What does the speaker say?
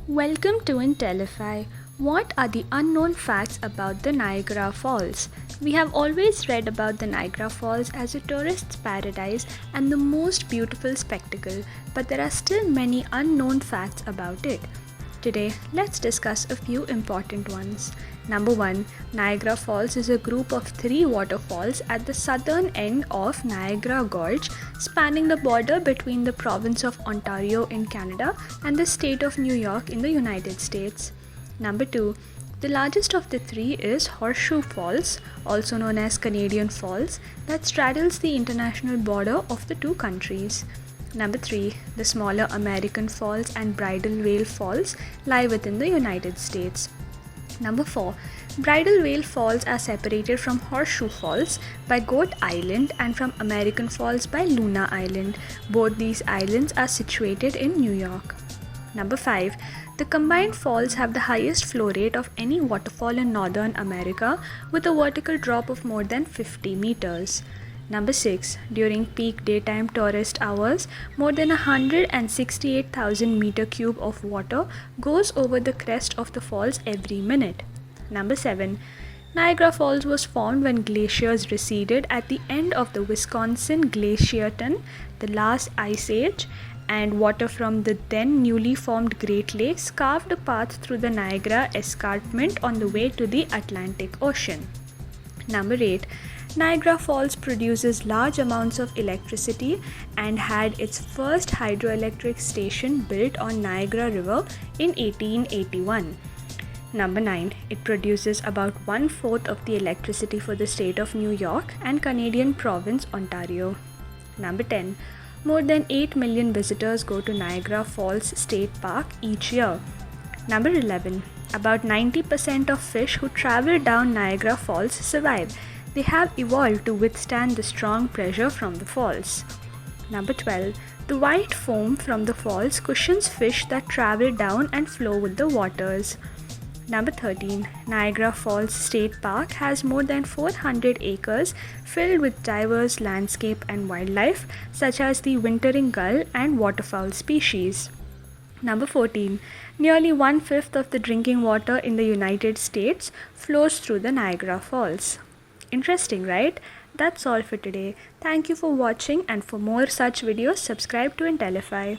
Welcome to Intellify. What are the unknown facts about the Niagara Falls? We have always read about the Niagara Falls as a tourist's paradise and the most beautiful spectacle, but there are still many unknown facts about it. Today, let's discuss a few important ones. Number 1. Niagara Falls is a group of 3 waterfalls at the southern end of Niagara Gorge, spanning the border between the province of Ontario in Canada and the state of New York in the United States. Number 2. The largest of the 3 is Horseshoe Falls, also known as Canadian Falls, that straddles the international border of the two countries. Number 3. The smaller American Falls and Bridal Veil Falls lie within the United States. Number 4. Bridal Veil Falls are separated from Horseshoe Falls by Goat Island and from American Falls by Luna Island. Both these islands are situated in New York. Number 5. The combined falls have the highest flow rate of any waterfall in Northern America, with a vertical drop of more than 50 meters. Number 6. During peak daytime tourist hours, more than 168,000 meter cube of water goes over the crest of the falls every minute. Number 7. Niagara Falls was formed when glaciers receded at the end of the Wisconsin Glaciation, the last ice age, and water from the then newly formed Great Lakes carved a path through the Niagara Escarpment on the way to the Atlantic Ocean. Number 8. Niagara Falls produces large amounts of electricity and had its first hydroelectric station built on Niagara River in 1881. Number 9. It produces about 1/4 of the electricity for the state of New York and Canadian province Ontario. Number 10. More than 8 million visitors go to Niagara Falls State Park each year. Number 11. About 90% of fish who travel down Niagara Falls survive. They have evolved to withstand the strong pressure from the falls. Number 12. The white foam from the falls cushions fish that travel down and flow with the waters. Number 13. Niagara Falls State Park has more than 400 acres filled with diverse landscape and wildlife such as the wintering gull and waterfowl species. Number 14. Nearly 1/5 of the drinking water in the United States flows through the Niagara Falls. Interesting, right? That's all for today. Thank you for watching, and for more such videos, subscribe to Intellify.